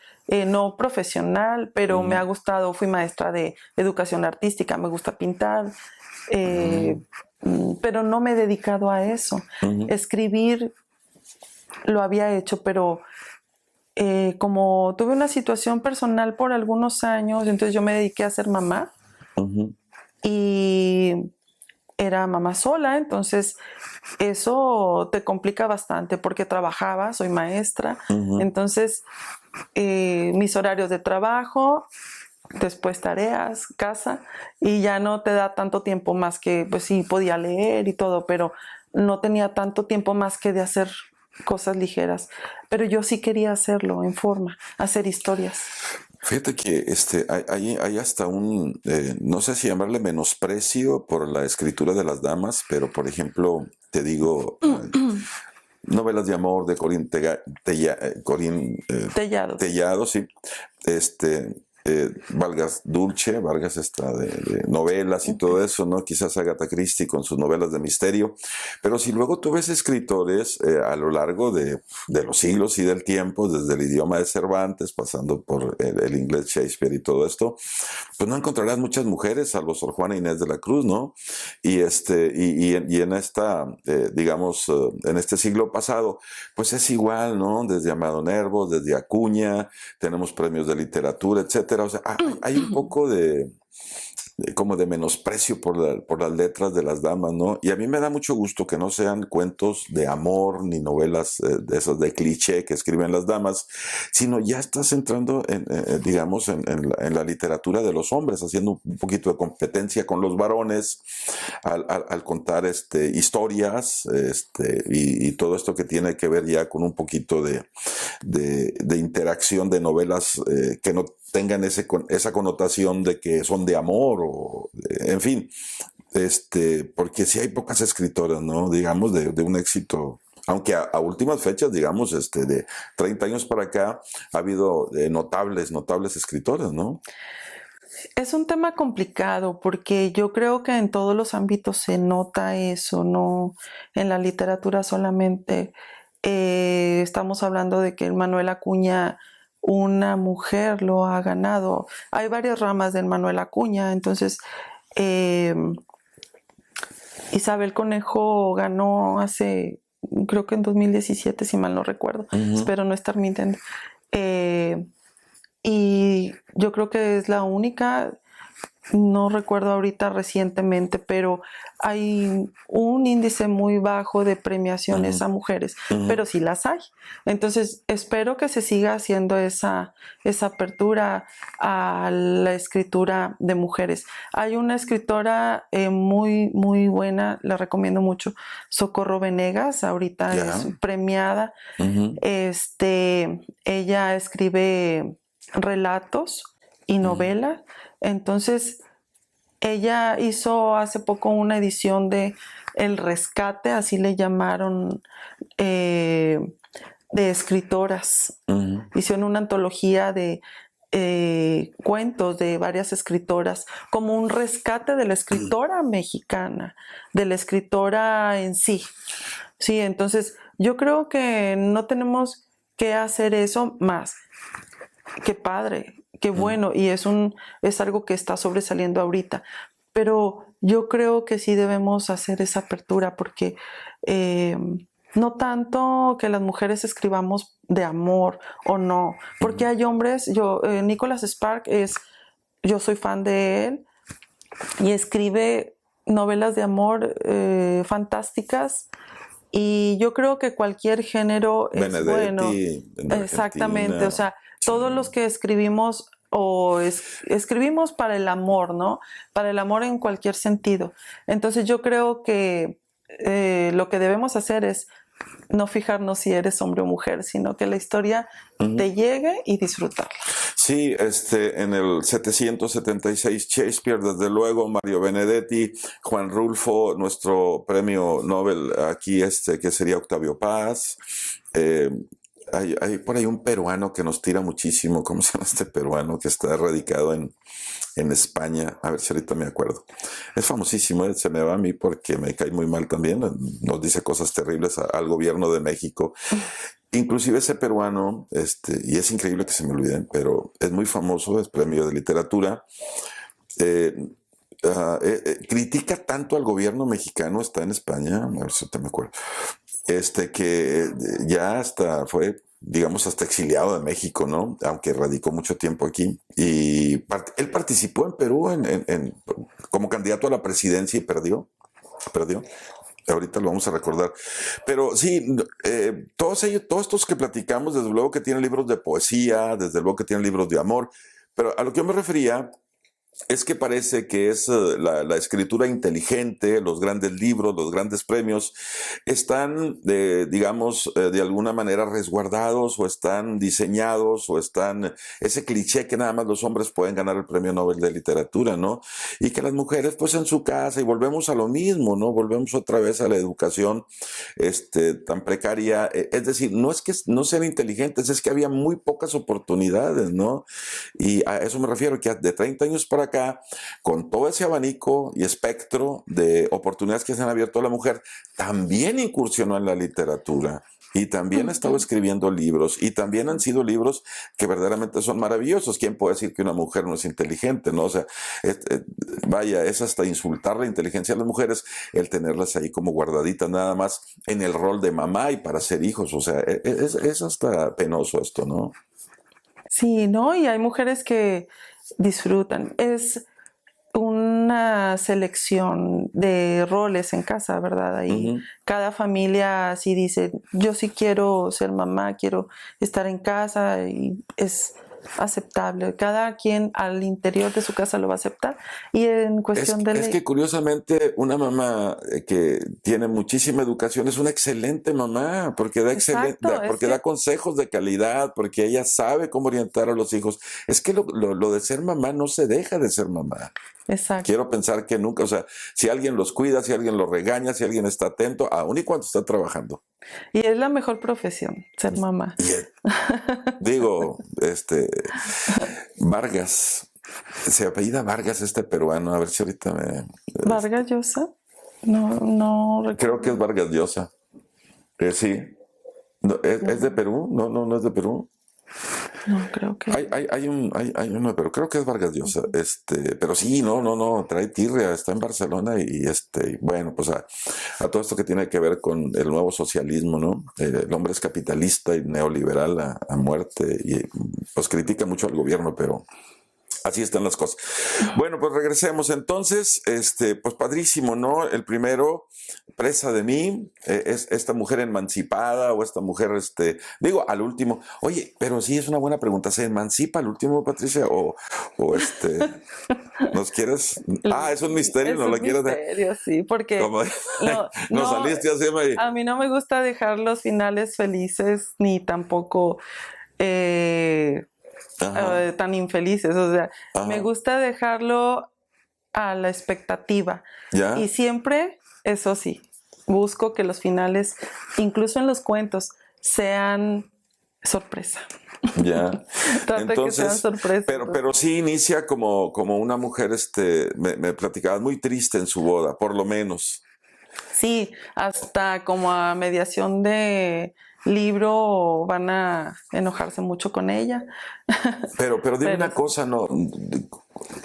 no profesional, pero me ha gustado, fui maestra de educación artística, me gusta pintar, pero no me he dedicado a eso. Escribir lo había hecho, pero como tuve una situación personal por algunos años, entonces yo me dediqué a ser mamá y era mamá sola, entonces eso te complica bastante porque trabajaba, soy maestra, entonces mis horarios de trabajo, después tareas, casa, y ya no te da tanto tiempo más que, pues sí, podía leer y todo, pero no tenía tanto tiempo más que de hacer cosas ligeras, pero yo sí quería hacerlo en forma, hacer historias. Fíjate que hay hasta un, no sé si llamarle menosprecio por la escritura de las damas, pero por ejemplo, te digo, novelas de amor de Tellados. Tellado, sí. Vargas esta de novelas y todo eso, ¿no? Quizás Agatha Christie con sus novelas de misterio. Pero si luego tú ves escritores a lo largo de los siglos y del tiempo, desde el idioma de Cervantes, pasando por el inglés Shakespeare y todo esto, pues no encontrarás muchas mujeres, salvo Sor Juana Inés de la Cruz, ¿no? Y en esta, digamos, en este siglo pasado, pues es igual, ¿no? Desde Amado Nervo, desde Acuña, tenemos premios de literatura, etcétera. O sea, hay un poco como de menosprecio por las letras de las damas, ¿no? Y a mí me da mucho gusto que no sean cuentos de amor ni novelas de esas de cliché que escriben las damas, sino ya estás entrando, digamos, en la literatura de los hombres, haciendo un poquito de competencia con los varones al contar historias y todo esto que tiene que ver ya con un poquito de interacción de novelas que no tengan esa connotación de que son de amor o en fin, porque sí hay pocas escritoras, ¿no? Digamos, de un éxito, aunque a últimas fechas, digamos, de 30 años para acá, ha habido notables escritoras, ¿no? Es un tema complicado porque yo creo que en todos los ámbitos se nota eso, no en la literatura solamente. Estamos hablando de que Manuel Acuña, una mujer lo ha ganado. Hay varias ramas de Manuel Acuña, entonces Isabel Conejo ganó hace, creo que en 2017, si mal no recuerdo, espero no estar mintiendo. Y yo creo que es la única, no recuerdo ahorita recientemente, pero hay un índice muy bajo de premiaciones a mujeres, pero sí las hay. Entonces, espero que se siga haciendo esa apertura a la escritura de mujeres. Hay una escritora muy, muy buena, la recomiendo mucho, Socorro Venegas, ahorita es premiada. Ella escribe relatos y novela. Entonces, ella hizo hace poco una edición de El Rescate, así le llamaron, de escritoras. Hicieron una antología de cuentos de varias escritoras, como un rescate de la escritora mexicana, de la escritora en sí. Sí, entonces yo creo que no tenemos que hacer eso más. Qué padre, qué bueno, y es algo que está sobresaliendo ahorita. Pero yo creo que sí debemos hacer esa apertura porque no tanto que las mujeres escribamos de amor o no, porque hay hombres, Nicholas Sparks yo soy fan de él y escribe novelas de amor fantásticas. Y yo creo que cualquier género es bueno. Exactamente, o sea, todos los que escribimos escribimos para el amor, ¿no? Para el amor en cualquier sentido. Entonces yo creo que lo que debemos hacer es no fijarnos si eres hombre o mujer, sino que la historia te llegue y disfrutarla. Sí, en el 776 Shakespeare, desde luego, Mario Benedetti, Juan Rulfo, nuestro premio Nobel aquí, que sería Octavio Paz. Eh, hay por ahí un peruano que nos tira muchísimo. ¿Cómo se llama este peruano que está radicado en España? A ver si ahorita me acuerdo. Es famosísimo, se me va a mí porque me cae muy mal también. Nos dice cosas terribles al gobierno de México. Inclusive ese peruano, y es increíble que se me olviden, pero es muy famoso, es premio de literatura. eh, Critica tanto al gobierno mexicano, está en España, a ver si te me acuerdo, que ya hasta fue, digamos, hasta exiliado de México, ¿no? Aunque radicó mucho tiempo aquí. Y él participó en Perú como candidato a la presidencia y perdió. Ahorita lo vamos a recordar. Pero sí, todos estos que platicamos, desde luego que tienen libros de poesía, desde luego que tienen libros de amor, pero a lo que yo me refería es que parece que es la escritura inteligente, los grandes libros, los grandes premios, están, digamos, de alguna manera resguardados o están diseñados o están ese cliché que nada más los hombres pueden ganar el premio Nobel de literatura, ¿no? Y que las mujeres pues en su casa, y volvemos a lo mismo, ¿no? Volvemos otra vez a la educación tan precaria. Es decir, no es que no sean inteligentes, es que había muy pocas oportunidades, ¿no? Y a eso me refiero, que de 30 años para acá, con todo ese abanico y espectro de oportunidades que se han abierto a la mujer, también incursionó en la literatura y también ha estado escribiendo libros y también han sido libros que verdaderamente son maravillosos. ¿Quién puede decir que una mujer no es inteligente, no? O sea, vaya, es hasta insultar la inteligencia de las mujeres el tenerlas ahí como guardaditas nada más en el rol de mamá y para ser hijos. O sea, es hasta penoso esto, ¿no? Sí, ¿no? Y hay mujeres que disfrutan. Es una selección de roles en casa, ¿verdad? Ahí cada familia sí dice, yo sí quiero ser mamá, quiero estar en casa, y es aceptable. Cada quien al interior de su casa lo va a aceptar. Y en cuestión de Es ley. que curiosamente una mamá que tiene muchísima educación es una excelente mamá porque Exacto, es porque que da consejos de calidad, porque ella sabe cómo orientar a los hijos. Es que lo de ser mamá no se deja de ser mamá. exacto. Quiero pensar que nunca, o sea, si alguien los cuida, si alguien los regaña, si alguien está atento, aun y cuando está trabajando. Y es la mejor profesión, ser mamá. Y digo, Vargas, se apellida Vargas este peruano, a ver si ahorita Vargas Llosa, no creo que es recuerdo. Vargas Llosa. Sí. No, ¿es de Perú? No es de Perú. No, creo que. Hay uno, pero creo que es Vargas Llosa. Pero sí, no, trae tirria, está en Barcelona y bueno, pues a todo esto que tiene que ver con el nuevo socialismo, ¿no? El hombre es capitalista y neoliberal a muerte y pues critica mucho al gobierno, pero así están las cosas. Bueno, pues regresemos entonces. Pues padrísimo, ¿no? El primero, Presa de mí, es esta mujer emancipada o esta mujer, digo, al último. Oye, pero sí es una buena pregunta. ¿Se emancipa al último, Patricia? O ¿nos quieres? Ah, es un misterio, Es ¿no un la quieres dar? misterio, sí, porque Como, nos no, saliste así, a mí no me gusta dejar los finales felices ni tampoco Ajá, tan infelices. O sea, me ajá, gusta dejarlo a la expectativa. Y ya, siempre, eso sí, busco que los finales, incluso en los cuentos, sean sorpresa. ya. Trato de que sean Entonces, sorpresa. pero sí inicia como una mujer, me platicabas, muy triste en su boda, por lo menos. Sí, hasta como a mediación de libro van a enojarse mucho con ella. Pero dime Pero una cosa, no.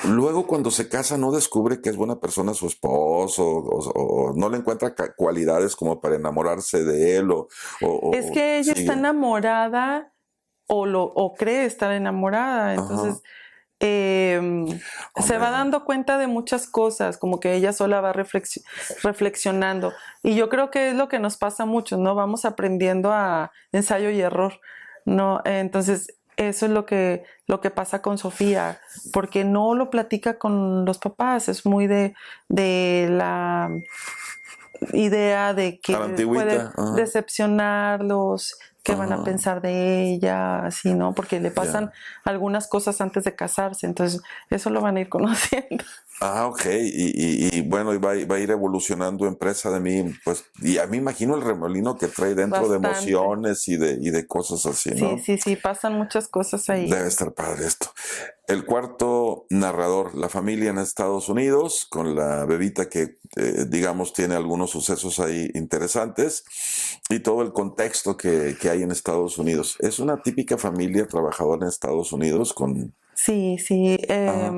Luego cuando se casa no descubre que es buena persona su esposo, o no le encuentra cualidades como para enamorarse de él, es o que ella está sigue. enamorada o cree estar enamorada, Ajá, entonces se va hombre. dando cuenta de muchas cosas, como que ella sola va reflexionando. Y yo creo que es lo que nos pasa a muchos, ¿no? Vamos aprendiendo a ensayo y error, ¿no? Entonces, eso es lo que pasa con Sofía, porque no lo platica con los papás, es muy de la idea de que A la antigüita, puede ajá. decepcionarlos, qué van a pensar de ella, así, ¿no? Porque le pasan algunas cosas antes de casarse, entonces eso lo van a ir conociendo. Ah, ok. Y bueno, y va a ir evolucionando Empresa de Mí, pues, y a mí imagino el remolino que trae dentro de Bastante. emociones y de cosas así, ¿no? Sí, pasan muchas cosas ahí. Debe estar padre esto. El cuarto narrador, la familia en Estados Unidos, con la bebita que, digamos, tiene algunos sucesos ahí interesantes y todo el contexto que hay en Estados Unidos. Es una típica familia trabajadora en Estados Unidos con... Sí, Ajá.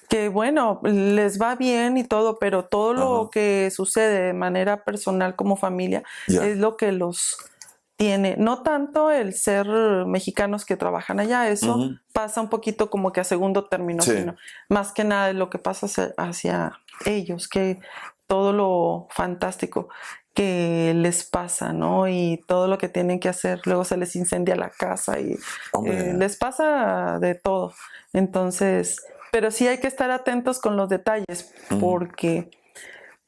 que bueno, les va bien y todo, pero todo lo Ajá. que sucede de manera personal como familia Ya. es lo que los tiene. No tanto el ser mexicanos que trabajan allá, eso Ujú. pasa un poquito como que a segundo término, Sí. sino más que nada lo que pasa hacia ellos, que todo lo fantástico que les pasa, ¿no? Y todo lo que tienen que hacer, luego se les incendia la casa y Hombre. les pasa de todo. Entonces, pero sí hay que estar atentos con los detalles, porque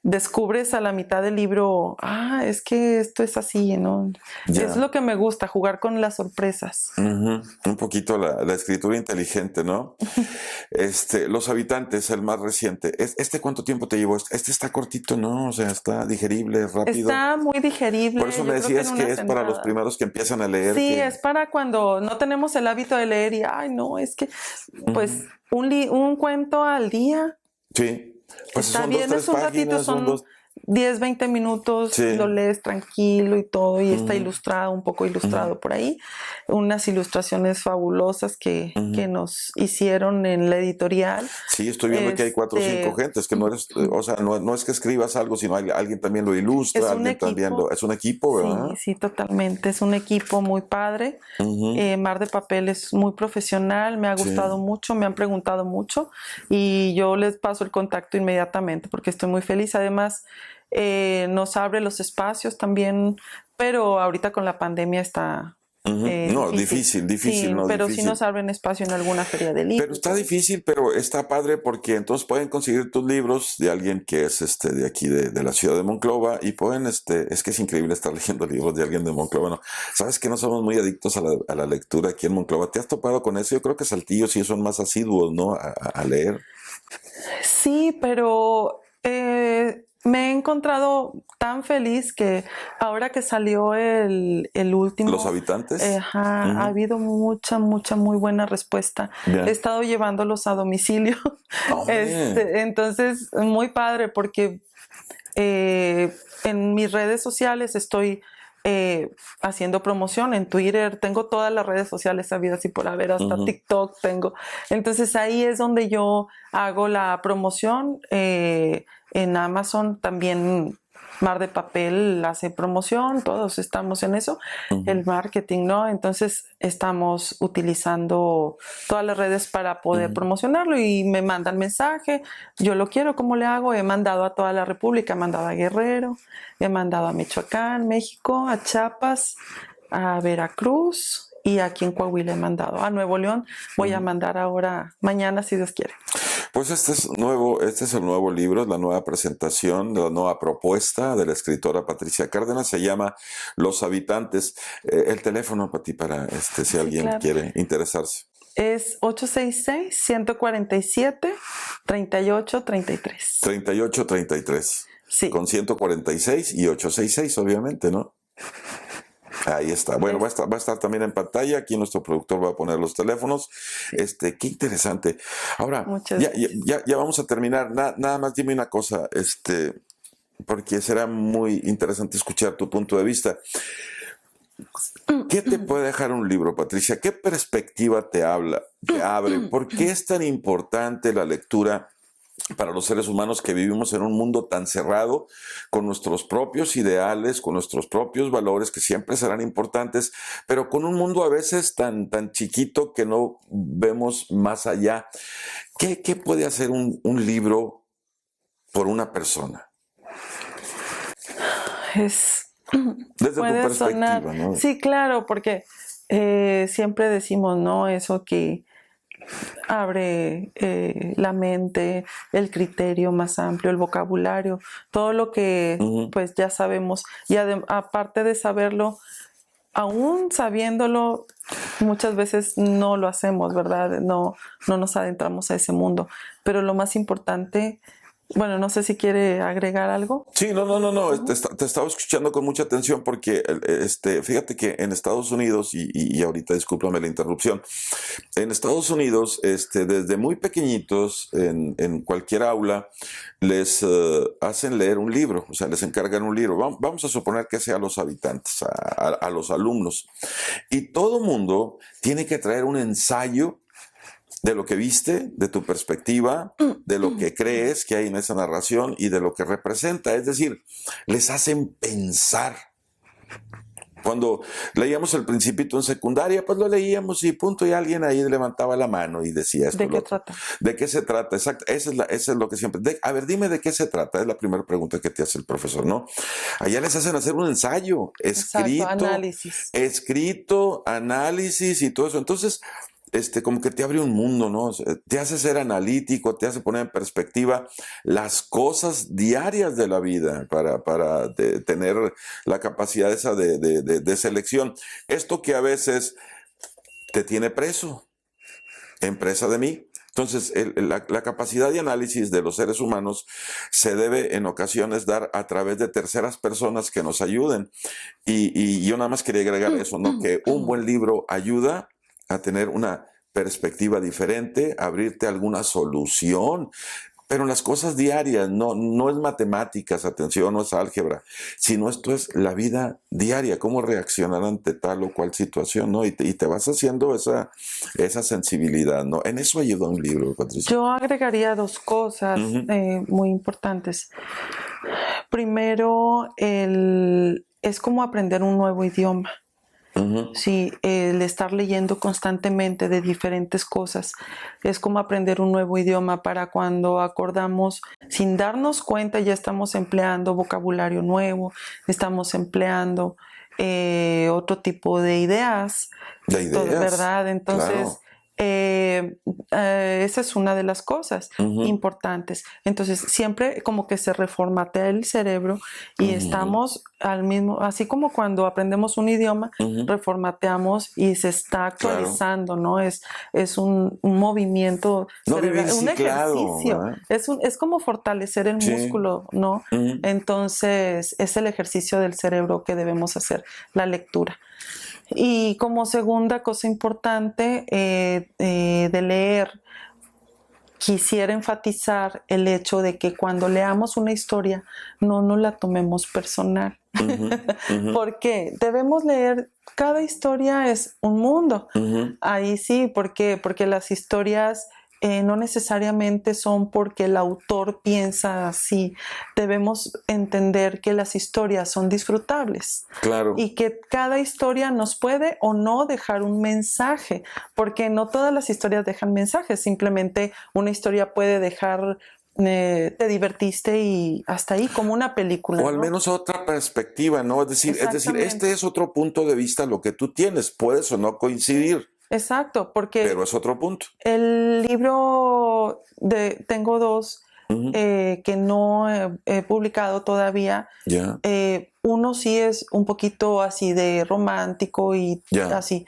descubres a la mitad del libro, es que esto es así, ¿no? Ya. Es lo que me gusta, jugar con las sorpresas. Ujú. Un poquito la escritura inteligente, ¿no? Los Habitantes, el más reciente. ¿Cuánto tiempo te llevó? Este está cortito, ¿no? O sea, está digerible, rápido. Está muy digerible. Por eso me yo creo que decías en que una es para los sentada. primeros que empiezan a leer. Sí, Que... es para cuando no tenemos el hábito de leer y, no, es que, pues, un cuento al día. Sí. Pues Está son bien, 2, 3 es un ratito, páginas, son son 2. 10, 20 minutos, Sí. lo lees tranquilo y todo, y está ilustrado, un poco ilustrado por ahí. Unas ilustraciones fabulosas que nos hicieron en la editorial. Sí, estoy viendo que hay 4 o 5 gentes, que no eres, o sea, no es que escribas algo, sino alguien también lo ilustra, Es un alguien también equipo. es un equipo, ¿verdad? Sí, totalmente. Es un equipo muy padre. Mar de Papel es muy profesional, me ha gustado mucho, me han preguntado mucho y yo les paso el contacto inmediatamente porque estoy muy feliz. Además, nos abre los espacios también, pero ahorita con la pandemia está No, difícil, Sí, no, pero sí difícil. nos abren espacio en alguna feria de libros. Pero está difícil, pero está padre porque entonces pueden conseguir tus libros de alguien que es de aquí de la ciudad de Monclova y pueden, es que es increíble estar leyendo libros de alguien de Monclova, ¿no? Sabes que no somos muy adictos a la lectura aquí en Monclova. ¿Te has topado con eso? Yo creo que Saltillo sí son más asiduos, ¿no? A leer. Sí, pero me he encontrado tan feliz que ahora que salió el último... ¿Los Habitantes? Ha habido mucha, muy buena respuesta. Bien. He estado llevándolos a domicilio. Entonces, muy padre porque en mis redes sociales estoy haciendo promoción en Twitter, tengo todas las redes sociales habidas y por haber, hasta TikTok tengo. Entonces ahí es donde yo hago la promoción. En Amazon también Mar de Papel hace promoción, todos estamos en eso, el marketing, ¿no? Entonces estamos utilizando todas las redes para poder promocionarlo y me mandan mensaje, yo lo quiero, ¿cómo le hago? He mandado a toda la República, he mandado a Guerrero, he mandado a Michoacán, México, a Chiapas, a Veracruz y aquí en Coahuila he mandado. A Nuevo León voy a mandar ahora, mañana si Dios quiere. Pues este es el nuevo libro, es la nueva presentación, la nueva propuesta de la escritora Patricia Cárdenas, se llama Los Habitantes. El teléfono para ti, para si alguien quiere interesarse. Es 866-147-3833. 3833. Sí. Con 146 y 866, obviamente, ¿no? Ahí está. Bueno, va a estar también en pantalla. Aquí nuestro productor va a poner los teléfonos. Qué interesante. Ahora, ya vamos a terminar. Nada más dime una cosa, porque será muy interesante escuchar tu punto de vista. ¿Qué te puede dejar un libro, Patricia? ¿Qué perspectiva te abre? ¿Por qué es tan importante la lectura para los seres humanos que vivimos en un mundo tan cerrado, con nuestros propios ideales, con nuestros propios valores que siempre serán importantes, pero con un mundo a veces tan chiquito que no vemos más allá? ¿Qué puede hacer un libro por una persona? Desde tu perspectiva, ¿no? Sí, claro, porque siempre decimos, ¿no? Eso que abre la mente, el criterio más amplio, el vocabulario, todo lo que pues ya sabemos. Y aparte de saberlo, aún sabiéndolo, muchas veces no lo hacemos, ¿verdad? No nos adentramos a ese mundo. Pero lo más importante, bueno, no sé si quiere agregar algo. Sí, no. Te estaba escuchando con mucha atención porque fíjate que en Estados Unidos, y ahorita discúlpame la interrupción, en Estados Unidos, desde muy pequeñitos, en cualquier aula, les hacen leer un libro, o sea, les encargan un libro. Vamos a suponer que sea a los habitantes, a los alumnos. Y todo mundo tiene que traer un ensayo de lo que viste, de tu perspectiva, de lo que crees que hay en esa narración y de lo que representa. Es decir, les hacen pensar. Cuando leíamos El Principito en secundaria, pues lo leíamos y punto, y alguien ahí levantaba la mano y decía esto. ¿De qué trata? ¿De qué se trata? Exacto, eso es lo que siempre... a ver, dime de qué se trata, es la primera pregunta que te hace el profesor, ¿no? Allá les hacen hacer un ensayo, escrito, análisis y todo eso. Entonces, como que te abre un mundo, ¿no? Te hace ser analítico, te hace poner en perspectiva las cosas diarias de la vida para tener la capacidad esa de selección. Esto que a veces te tiene preso, en presa de mí. Entonces, la capacidad de análisis de los seres humanos se debe en ocasiones dar a través de terceras personas que nos ayuden. Y yo nada más quería agregar eso, ¿no? Que un buen libro ayuda a tener una perspectiva diferente, abrirte alguna solución, pero en las cosas diarias, no es matemáticas, atención, no es álgebra, sino esto es la vida diaria, cómo reaccionar ante tal o cual situación, ¿no? Y te vas haciendo esa sensibilidad, ¿no? En eso ayuda un libro, Patricia. Yo agregaría dos cosas muy importantes. Primero, es como aprender un nuevo idioma. Sí, el estar leyendo constantemente de diferentes cosas es como aprender un nuevo idioma para cuando acordamos, sin darnos cuenta, ya estamos empleando vocabulario nuevo, estamos empleando otro tipo de ideas, ¿verdad? Entonces, claro. Esa es una de las cosas importantes. Entonces, siempre como que se reformatea el cerebro y estamos al mismo, así como cuando aprendemos un idioma, reformateamos y se está actualizando, ¿no? Es un movimiento cerebral, un ejercicio. Es como fortalecer el músculo, ¿no? Entonces, es el ejercicio del cerebro que debemos hacer, la lectura. Y como segunda cosa importante de leer, quisiera enfatizar el hecho de que cuando leamos una historia no nos la tomemos personal. Porque debemos leer, cada historia es un mundo. Ahí sí, ¿por qué? Porque las historias no necesariamente son porque el autor piensa así. Debemos entender que las historias son disfrutables. Claro. Y que cada historia nos puede o no dejar un mensaje, porque no todas las historias dejan mensajes. Simplemente una historia puede dejar te divertiste y hasta ahí, como una película. O al menos otra perspectiva, ¿no? Es decir, este es otro punto de vista lo que tú tienes. Puedes o no coincidir. Exacto, porque... Pero es otro punto. El libro, tengo dos que no he publicado todavía. Uno sí es un poquito así de romántico y así.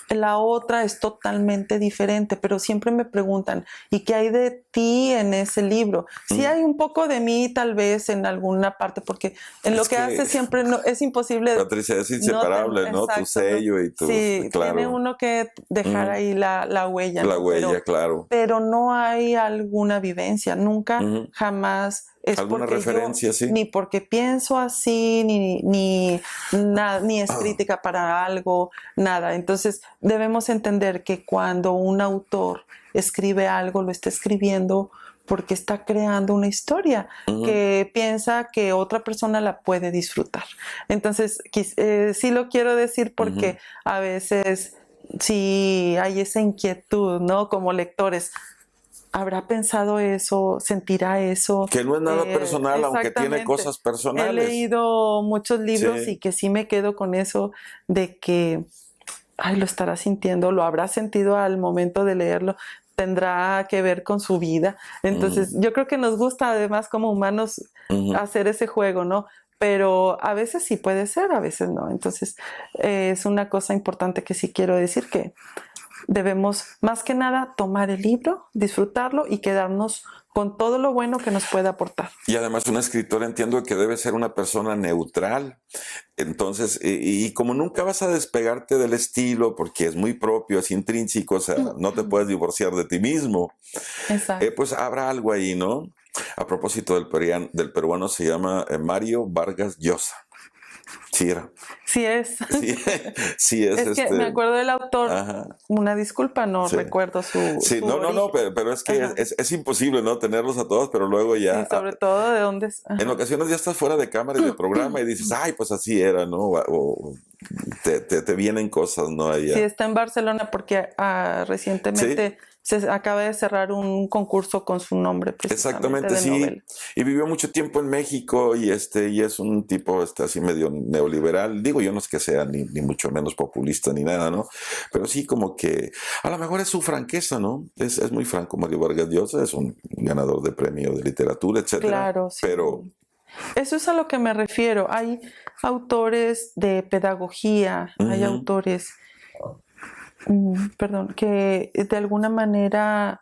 La otra es totalmente diferente, pero siempre me preguntan, ¿y qué hay de ti en ese libro? Sí hay un poco de mí tal vez en alguna parte, porque en lo que hace siempre es imposible. Patricia, es inseparable, ¿no? Tu sello y tu... Sí, claro. Tiene uno que dejar ahí la huella. La huella, claro. Pero no hay alguna vivencia, nunca, jamás. Es ¿alguna referencia, sí? Ni porque pienso así, ni es crítica para algo, nada. Entonces, debemos entender que cuando un autor escribe algo, lo está escribiendo porque está creando una historia que piensa que otra persona la puede disfrutar. Entonces, sí lo quiero decir porque a veces sí hay esa inquietud, ¿no? Como lectores. ¿Habrá pensado eso? ¿Sentirá eso? Que no es nada personal, aunque tiene cosas personales. He leído muchos libros y que sí me quedo con eso de que lo estará sintiendo, lo habrá sentido al momento de leerlo, tendrá que ver con su vida. Entonces, yo creo que nos gusta además como humanos hacer ese juego, ¿no? Pero a veces sí puede ser, a veces no. Entonces, es una cosa importante que sí quiero decir, que debemos más que nada tomar el libro, disfrutarlo y quedarnos con todo lo bueno que nos puede aportar. Y además una escritora, entiendo que debe ser una persona neutral. Entonces, y como nunca vas a despegarte del estilo porque es muy propio, es intrínseco, o sea, no te puedes divorciar de ti mismo. Exacto. Pues habrá algo ahí, ¿no? A propósito del peruano, se llama Mario Vargas Llosa. Sí era. Sí es. Sí es. Es que me acuerdo del autor. Ajá. Una disculpa, no recuerdo su. Sí, su no, pero es que es imposible, ¿no? Tenerlos a todos, pero luego ya. Sí, sobre todo de dónde es. En ocasiones ya estás fuera de cámara y de programa y dices, ay, pues así era, ¿no? O te vienen cosas, ¿no? Allá. Sí, está en Barcelona porque recientemente se acaba de cerrar un concurso con su nombre. Exactamente, de sí. novela. Y vivió mucho tiempo en México y es un tipo así medio neoliberal. Digo, yo no es que sea ni mucho menos populista ni nada, ¿no? Pero sí como que a lo mejor es su franqueza, ¿no? Es muy franco Mario Vargas Llosa, es un ganador de premio de literatura, etcétera. Claro, sí. Pero eso es a lo que me refiero. Hay autores de pedagogía, hay autores, que de alguna manera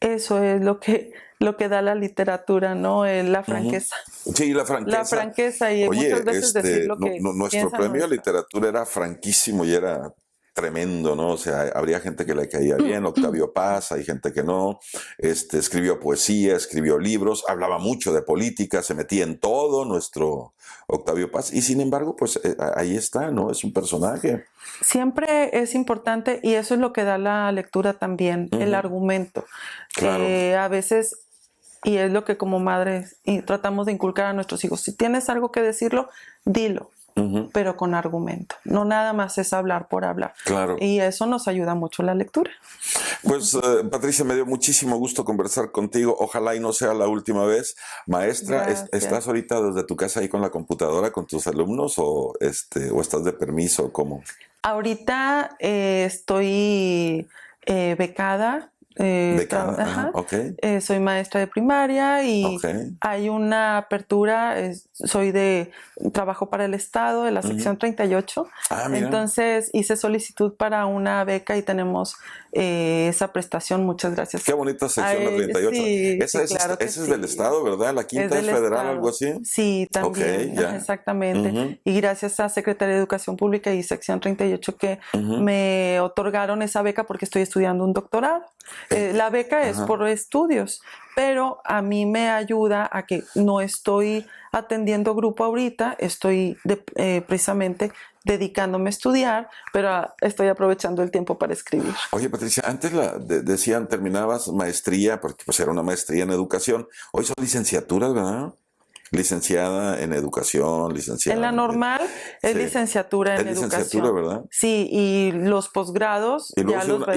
eso es lo que da la literatura, ¿no? La franqueza. Sí, la franqueza. La franqueza y muchas veces decir lo que nuestro premio de literatura era franquísimo y era tremendo, ¿no? O sea, habría gente que le caía bien, Octavio Paz, hay gente que no, escribió poesía, escribió libros, hablaba mucho de política, se metía en todo nuestro Octavio Paz, y sin embargo, pues ahí está, ¿no? Es un personaje. Siempre es importante, y eso es lo que da la lectura también, el argumento. Claro. A veces, y es lo que como madres tratamos de inculcar a nuestros hijos, si tienes algo que decirlo, dilo. Pero con argumento. No nada más es hablar por hablar. Claro. Y eso nos ayuda mucho en la lectura. Pues Patricia, me dio muchísimo gusto conversar contigo. Ojalá y no sea la última vez. Maestra, ¿estás ahorita desde tu casa ahí con la computadora con tus alumnos o estás de permiso? ¿Cómo? Ahorita estoy becada. Okay. Soy maestra de primaria y hay una apertura, trabajo para el Estado de la sección 38. Entonces hice solicitud para una beca y tenemos esa prestación. Muchas gracias. Qué bonita sección la 38. Sí, esa es del Estado, ¿verdad? La quinta es federal, Estado. Algo así. Sí, también. Exactamente. Y gracias a Secretaría de Educación Pública y sección 38 que me otorgaron esa beca porque estoy estudiando un doctorado. La beca es por estudios, pero a mí me ayuda a que no estoy atendiendo grupo ahorita, estoy precisamente dedicándome a estudiar, pero estoy aprovechando el tiempo para escribir. Oye, Patricia, antes decían terminabas maestría, porque pues era una maestría en educación, hoy son licenciaturas, ¿verdad? Licenciada en educación, licenciada en la normal es licenciatura en educación. Licenciatura, ¿verdad? Sí, y los posgrados. Y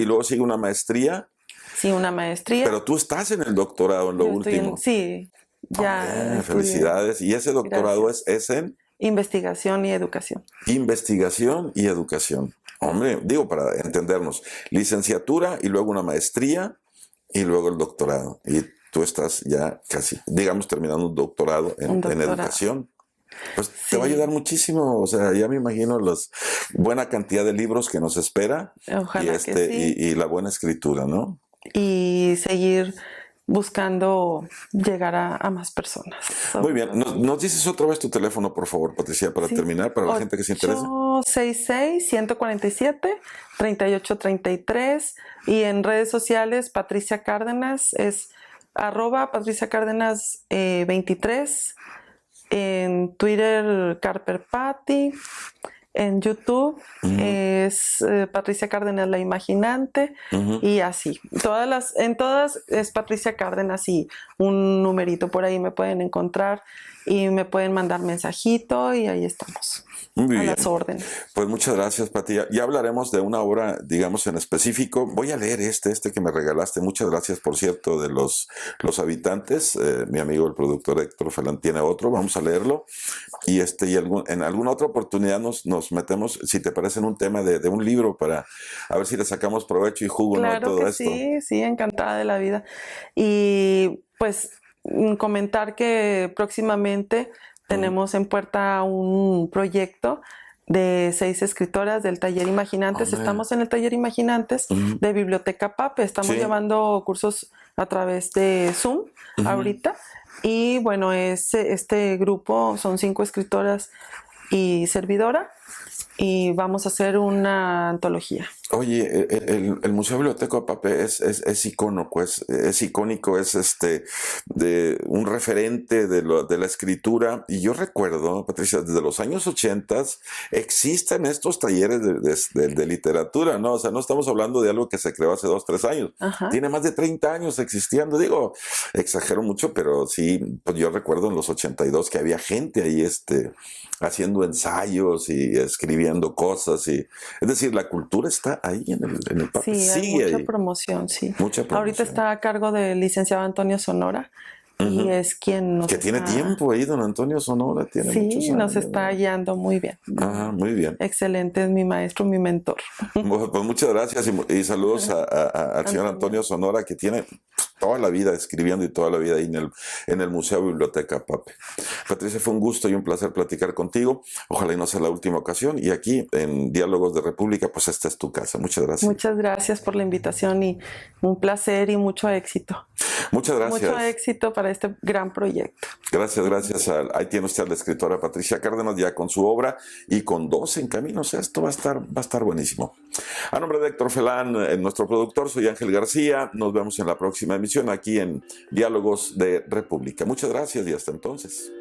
luego sigue una maestría. Sí, una maestría. Pero tú estás en el doctorado, en lo último. Sí, ya. Felicidades. ¿Y ese doctorado es en? Investigación y educación. Investigación y educación. Hombre, digo para entendernos, licenciatura y luego una maestría y luego el doctorado. Y tú estás ya casi, digamos, terminando un doctorado en educación. Pues te va a ayudar muchísimo, o sea, ya me imagino buena cantidad de libros que nos espera. Ojalá que sí. y la buena escritura, ¿no? Y seguir buscando llegar a más personas. Muy bien. ¿Nos dices otra vez tu teléfono, por favor, Patricia, para terminar, para la gente que se interesa? 866-147-3833 y en redes sociales Patricia Cárdenas es @Patricia Cárdenas 23, en Twitter Carperpati, en YouTube es Patricia Cárdenas la Imaginante y así. En todas es Patricia Cárdenas y un numerito por ahí me pueden encontrar y me pueden mandar mensajito y ahí estamos. Muy a bien. las órdenes. Pues muchas gracias, Pati. Ya hablaremos de una obra, digamos, en específico. Voy a leer este que me regalaste. Muchas gracias, por cierto, de los habitantes. Mi amigo, el productor Héctor Felán, tiene otro. Vamos a leerlo. Y en alguna otra oportunidad nos metemos, si te parece, en un tema de un libro para a ver si le sacamos provecho y jugo, ¿no?, a Claro todo que esto. sí, encantada de la vida. Y pues comentar que próximamente tenemos en puerta un proyecto de 6 escritoras del Taller Imaginantes. Hombre. Estamos en el Taller Imaginantes de Biblioteca Pape. Estamos llevando cursos a través de Zoom ahorita. Y bueno, este grupo son 5 escritoras y servidora. Y vamos a hacer una antología. Oye, el Museo Biblioteca Pape es icónico, es icónico, es un referente de la escritura. Y yo recuerdo, Patricia, desde los años 80 existen estos talleres de literatura, ¿no? O sea, no estamos hablando de algo que se creó hace 2, 3 años. Ajá. Tiene más de 30 años existiendo. Digo, exagero mucho, pero sí, pues yo recuerdo en los 82 que había gente ahí haciendo ensayos y escribiendo cosas. Es decir, la cultura está ahí en el Pape. Sí, hay sigue mucha ahí. promoción, sí. Mucha promoción. Ahorita está a cargo del licenciado Antonio Sonora y es quien nos que tiene está... tiempo ahí, don Antonio Sonora. Tiene muchos Sí, años, nos está guiando muy bien. Ah, muy bien. Excelente, es mi maestro, mi mentor. Bueno, pues muchas gracias y saludos al señor Antonio Sonora, que tiene toda la vida escribiendo y toda la vida ahí en el Museo Biblioteca Pape. Patricia, fue un gusto y un placer platicar contigo. Ojalá y no sea la última ocasión. Y aquí en Diálogos de República, pues esta es tu casa. Muchas gracias. Muchas gracias por la invitación y un placer y mucho éxito. Muchas gracias. Mucho éxito para este gran proyecto. Gracias. Ahí tiene usted a la escritora Patricia Cárdenas ya con su obra y con 2 en camino. O sea, esto va a estar buenísimo. A nombre de Héctor Felán, nuestro productor, soy Ángel García. Nos vemos en la próxima emisión aquí en Diálogos de República. Muchas gracias y hasta entonces.